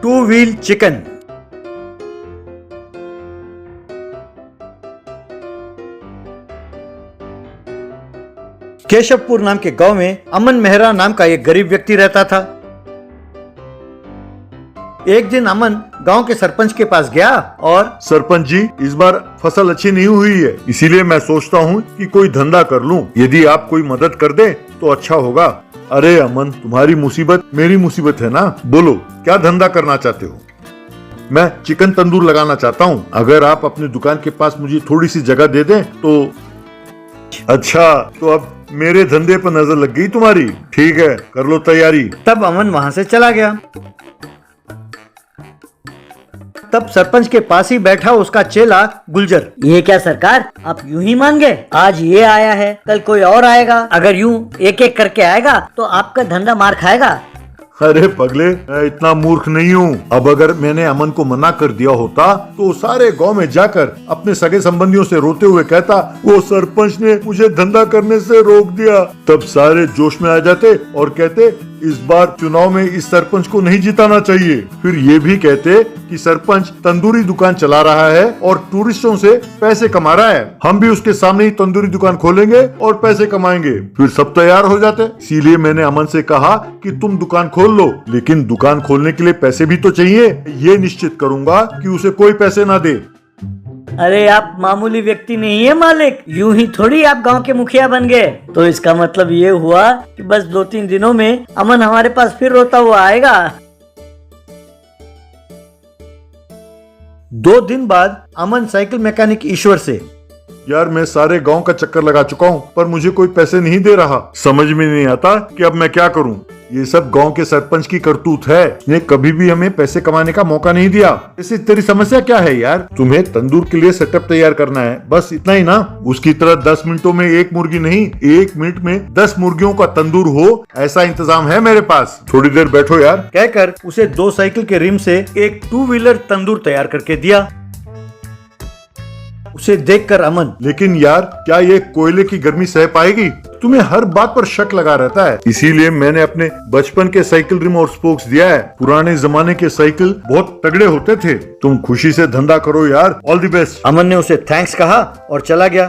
Two wheel chicken. Keshavpur नाम के गांव में अमन मेहरा नाम का एक गरीब व्यक्ति रहता था। एक दिन अमन गांव के सरपंच के पास गया और सरपंच जी, इस बार फसल अच्छी नहीं हुई है, इसीलिए मैं सोचता हूँ कि कोई धंधा कर लूँ। यदि आप कोई मदद कर दे तो अच्छा होगा। अरे अमन, तुम्हारी मुसीबत मेरी मुसीबत है ना। बोलो, क्या धंधा करना चाहते हो? मैं चिकन तंदूर लगाना चाहता हूँ। अगर आप अपनी दुकान के पास मुझे थोड़ी सी जगह दे दें तो। अच्छा, तो अब मेरे धंधे पर नजर लग गई तुम्हारी। ठीक है, कर लो तैयारी। तब अमन वहां से चला गया। तब सरपंच के पास ही बैठा उसका चेला गुलजर। ये क्या सरकार, आप यूं ही मान गए? आज ये आया है, कल कोई और आएगा। अगर यूं एक एक करके आएगा तो आपका धंधा मार खाएगा। अरे पगले, मैं इतना मूर्ख नहीं हूँ। अब अगर मैंने अमन को मना कर दिया होता तो सारे गांव में जाकर अपने सगे संबंधियों से रोते हुए कहता, वो सरपंच ने मुझे धंधा करने से रोक दिया। तब सारे जोश में आ जाते और कहते, इस बार चुनाव में इस सरपंच को नहीं जिताना चाहिए। फिर ये भी कहते कि सरपंच तंदूरी दुकान चला रहा है और टूरिस्टों से पैसे कमा रहा है। हम भी उसके सामने ही तंदूरी दुकान खोलेंगे और पैसे कमाएंगे। फिर सब तैयार हो जाते। इसीलिए मैंने अमन से कहा कि तुम दुकान खोल लो, लेकिन दुकान खोलने के लिए पैसे भी तो चाहिए। ये निश्चित करूंगा कि उसे कोई पैसे ना दे। अरे आप मामूली व्यक्ति नहीं है मालिक, यूं ही थोड़ी आप गांव के मुखिया बन गए। तो इसका मतलब ये हुआ कि बस 2-3 दिनों में अमन हमारे पास फिर रोता हुआ आएगा। 2 दिन बाद अमन साइकिल मैकेनिक ईश्वर से, यार मैं सारे गांव का चक्कर लगा चुका हूँ, पर मुझे कोई पैसे नहीं दे रहा। समझ में नहीं आता कि अब मैं क्या करूँ। ये सब गांव के सरपंच की करतूत है। उसने कभी भी हमें पैसे कमाने का मौका नहीं दिया। ऐसी तेरी समस्या क्या है यार? तुम्हें तंदूर के लिए सेटअप तैयार करना है, बस इतना ही ना। उसकी तरह 10 मिनटों में 1 मुर्गी नहीं, 1 मिनट में 10 मुर्गियों का तंदूर हो, ऐसा इंतजाम है मेरे पास। थोड़ी देर बैठो यार। कहकर उसे 2 साइकिल के रिम से एक 2 व्हीलर तंदूर तैयार करके दिया। उसे देखकर अमन, लेकिन यार, क्या ये कोयले की गर्मी सह पाएगी? तुम्हें हर बात पर शक लगा रहता है। इसीलिए मैंने अपने बचपन के साइकिल रिम और स्पोक्स दिया है। पुराने जमाने के साइकिल बहुत तगड़े होते थे। तुम खुशी से धंधा करो यार। All the best. अमन ने उसे थैंक्स कहा और चला गया।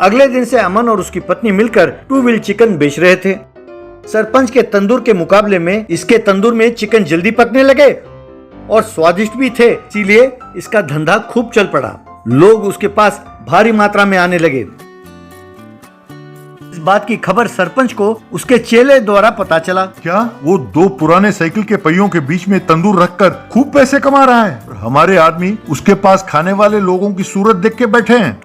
अगले दिन से अमन और उसकी पत्नी मिलकर 2 व्हील चिकन बेच रहे थे। सरपंच के तंदूर के मुकाबले में इसके तंदूर में चिकन जल्दी पकने लगे और स्वादिष्ट भी थे, इसीलिए इसका धंधा खूब चल पड़ा। लोग उसके पास भारी मात्रा में आने लगे। इस बात की खबर सरपंच को उसके चेले द्वारा पता चला। क्या वो 2 पुराने साइकिल के पहियों के बीच में तंदूर रखकर खूब पैसे कमा रहा है? और हमारे आदमी उसके पास खाने वाले लोगों की सूरत देख के बैठे हैं।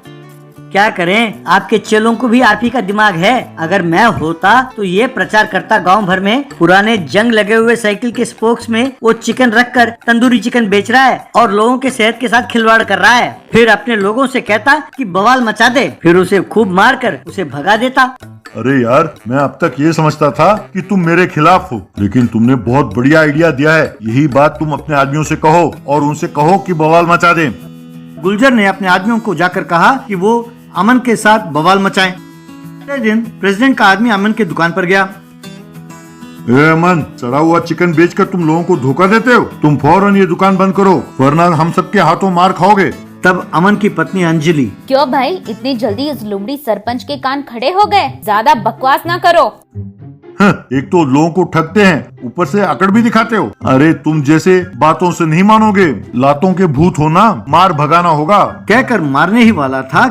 क्या करें, आपके चेलों को भी आप ही का दिमाग है। अगर मैं होता तो ये प्रचार करता गांव भर में, पुराने जंग लगे हुए साइकिल के स्पोक्स में वो चिकन रखकर तंदूरी चिकन बेच रहा है और लोगों के सेहत के साथ खिलवाड़ कर रहा है। फिर अपने लोगों से कहता कि बवाल मचा दे, फिर उसे खूब मार कर उसे भगा देता। अरे यार, मैं अब तक ये समझता था कि तुम मेरे खिलाफ हो, लेकिन तुमने बहुत बढ़िया आइडिया दिया है। यही बात तुम अपने आदमियों से कहो और उनसे कहो कि बवाल मचा दें। गुलजर ने अपने आदमियों को जाकर कहा कि वो अमन के साथ बवाल मचाएं। अगले दिन प्रेसिडेंट का आदमी अमन की दुकान पर गया। ए अमन, सड़ा हुआ चिकन बेचकर तुम लोगों को धोखा देते हो। तुम फौरन ये दुकान बंद करो, वरना हम सबके हाथों मार खाओगे। तब अमन की पत्नी अंजलि, क्यों भाई, इतनी जल्दी इस लुमड़ी सरपंच के कान खड़े हो गए? ज्यादा बकवास ना करो। एक तो लोगों को ठगते हैं, ऊपर से अकड़ भी दिखाते हो। अरे तुम जैसे बातों से नहीं मानोगे। लातों के भूत हो ना, मार भगाना होगा। कहकर मारने ही वाला था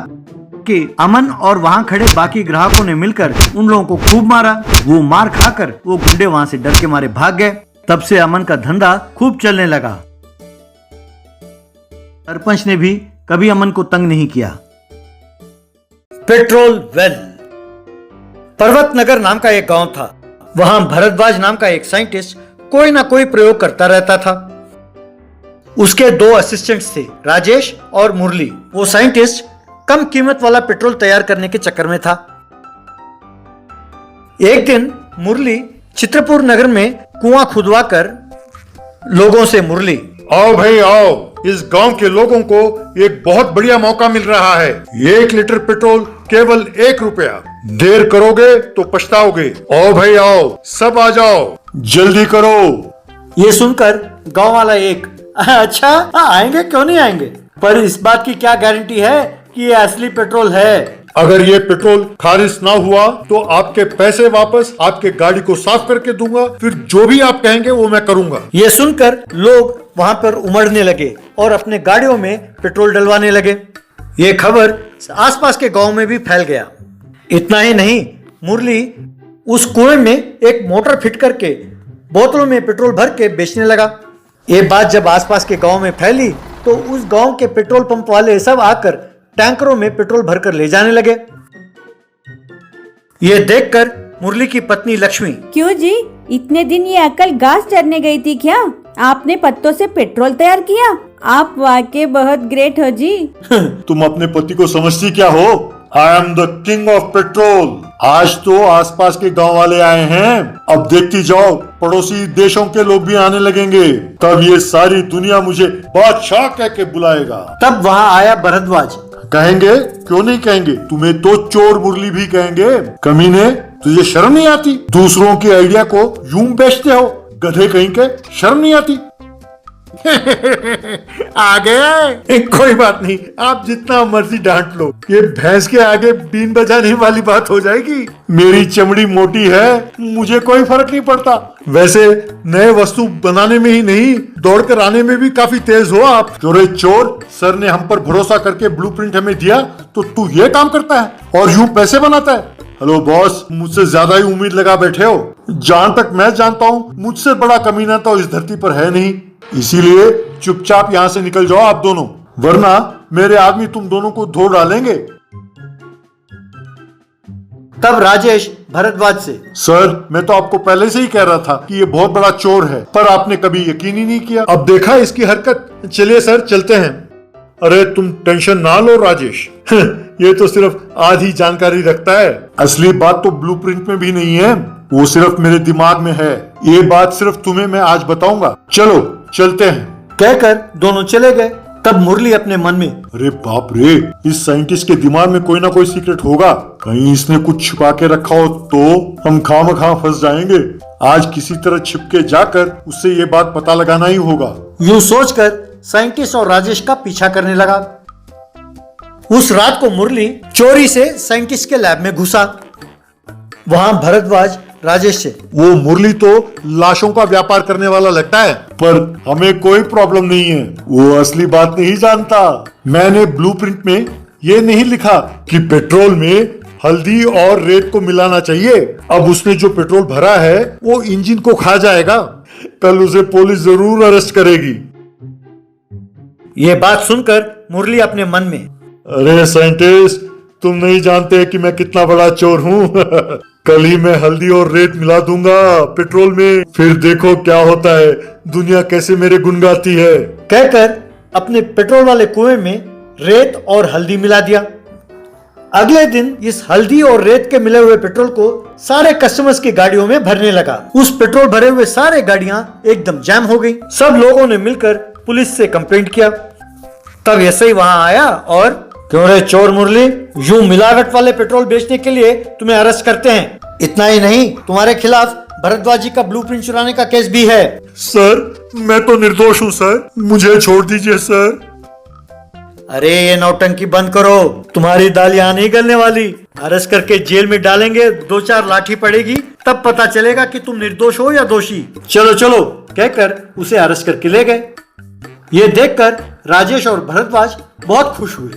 कि अमन और वहाँ खड़े बाकी ग्राहकों ने मिलकर उन लोगों को खूब मारा। वो मार खाकर वो गुंडे वहाँ से डर के मारे भाग गए। तब से अमन का धंधा खूब चलने लगा। सरपंच ने भी कभी अमन को तंग नहीं किया। Petrol well. पर्वत नगर नाम का एक गांव था। वहां भरद्वाज नाम का एक साइंटिस्ट कोई ना कोई प्रयोग करता रहता था। उसके 2 असिस्टेंट्स थे, राजेश और मुरली। वो साइंटिस्ट कम कीमत वाला पेट्रोल तैयार करने के चक्कर में था। एक दिन मुरली चित्रपुर नगर में कुआं खुदवा कर लोगों से, मुरली, आओ भाई आओ, इस गांव के लोगों को एक बहुत बढ़िया मौका मिल रहा है। 1 लीटर पेट्रोल केवल 1 रुपया। देर करोगे तो पछताओगे। आओ भाई आओ, सब आ जाओ, जल्दी करो। ये सुनकर गांव वाला एक अच्छा आएंगे, क्यों नहीं आएंगे, पर इस बात की क्या गारंटी है कि ये असली पेट्रोल है। अगर ये पेट्रोल खारिज ना हुआ तो आपके पैसे वापस, आपके गाड़ी को साफ करके दूंगा, फिर जो भी आप कहेंगे वो मैं करूंगा। ये सुनकर लोग वहां पर उमड़ने लगे और अपने गाड़ियों में पेट्रोल डलवाने लगे। ये खबर आसपास के गांव में भी फैल गया। इतना ही नहीं, मुरली उस कुएं में एक मोटर फिट करके बोतलों में पेट्रोल भर के बेचने लगा। ये बात जब आसपास के गांव में फैली तो उस गांव के पेट्रोल पंप वाले सब आकर टैंकरों में पेट्रोल भरकर ले जाने लगे। ये देखकर मुरली की पत्नी लक्ष्मी, क्यों जी, इतने दिन ये अकल घास चरने गई थी क्या? आपने पत्तों से पेट्रोल तैयार किया? आप वाकई बहुत ग्रेट हो जी। तुम अपने पति को समझती क्या हो? I am the king of petrol. आज तो आसपास के गांव वाले आए हैं, अब देखती जाओ पड़ोसी देशों के लोग भी आने लगेंगे, तब ये सारी दुनिया मुझे बादशाह कह के बुलाएगा। तब वहां आया भरद्वाज। कहेंगे, क्यों नहीं कहेंगे, तुम्हें तो चोर मुरली भी कहेंगे। कमीने, तुझे शर्म नहीं आती? दूसरों के आइडिया को यूं बेचते हो, गधे कहीं के, शर्म नहीं आती? आ गए, कोई बात नहीं, आप जितना मर्जी डांट लो, ये भैंस के आगे बीन बजाने वाली बात हो जाएगी। मेरी चमड़ी मोटी है, मुझे कोई फर्क नहीं पड़ता। वैसे नए वस्तु बनाने में ही नहीं, दौड़कर आने में भी काफी तेज हो आप। चोरे चोर, सर ने हम पर भरोसा करके ब्लूप्रिंट हमें दिया तो तू ये काम करता है और यूं पैसे बनाता है। हेलो बॉस, मुझसे ज्यादा ही उम्मीद लगा बैठे हो। जहां तक मैं जानता हूँ, मुझसे बड़ा कमीना तो इस धरती पर है नहीं, इसीलिए चुपचाप यहाँ से निकल जाओ आप दोनों, वरना मेरे आदमी तुम दोनों को धो डालेंगे। तब राजेश भरद्वाज से, सर मैं तो आपको पहले से ही कह रहा था कि ये बहुत बड़ा चोर है, पर आपने कभी यकीन ही नहीं किया। अब देखा इसकी हरकत। चलिए सर, चलते हैं। अरे तुम टेंशन ना लो राजेश, ये तो सिर्फ आधी जानकारी रखता है। असली बात तो ब्लूप्रिंट में भी नहीं है, वो सिर्फ मेरे दिमाग में है। ये बात सिर्फ तुम्हें मैं आज बताऊंगा। चलो चलते हैं। कहकर दोनों चले गए। तब मुरली अपने मन में, अरे बाप रे, इस साइंटिस्ट के दिमाग में कोई ना कोई सीक्रेट होगा, कहीं इसने कुछ छिपा के रखा हो तो हम खामखा फंस जाएंगे। आज किसी तरह छिपके जाकर उससे ये बात पता लगाना ही होगा। यूं सोचकर साइंटिस्ट और राजेश का पीछा करने लगा। उस रात को मुरली चोरी से साइंटिस्ट के लैब में घुसा। वहां भरद्वाज राजेश से, वो मुरली तो लाशों का व्यापार करने वाला लगता है, पर हमें कोई प्रॉब्लम नहीं है, वो असली बात नहीं जानता। मैंने ब्लूप्रिंट में ये नहीं लिखा कि पेट्रोल में हल्दी और रेत को मिलाना चाहिए। अब उसने जो पेट्रोल भरा है वो इंजन को खा जाएगा, कल उसे पुलिस जरूर अरेस्ट करेगी। ये बात सुनकर मुरली अपने मन में, अरे साइंटिस्ट, तुम नहीं जानते कि मैं कितना बड़ा चोर हूँ। कल ही मैं हल्दी और रेत मिला दूंगा पेट्रोल में, फिर देखो क्या होता है, दुनिया कैसे मेरे गुण गाती है। कहकर अपने पेट्रोल वाले कुएं में रेत और हल्दी मिला दिया। अगले दिन इस हल्दी और रेत के मिले हुए पेट्रोल को सारे कस्टमर्स की गाड़ियों में भरने लगा। उस पेट्रोल भरे हुए सारे गाड़ियां एकदम जैम हो गई। सब लोगों ने मिलकर पुलिस से कंप्लेंट किया। तब ऐसे ही वहां आया और, क्यों रे चोर मुरली, यूं मिलावट वाले पेट्रोल बेचने के लिए तुम्हें अरेस्ट करते हैं। इतना ही नहीं, तुम्हारे खिलाफ भरद्वाज जी का ब्लूप्रिंट चुराने का केस भी है। सर मैं तो निर्दोष हूँ सर, मुझे छोड़ दीजिए सर। अरे ये नौटंकी बंद करो, तुम्हारी दाल यहाँ नहीं गलने वाली। अरेस्ट करके जेल में डालेंगे, 2-4 लाठी पड़ेगी, तब पता चलेगा कि तुम निर्दोष हो या दोषी। चलो चलो कहकर उसे अरेस्ट करके ले गए। ये देखकर राजेश और भरद्वाज बहुत खुश हुए।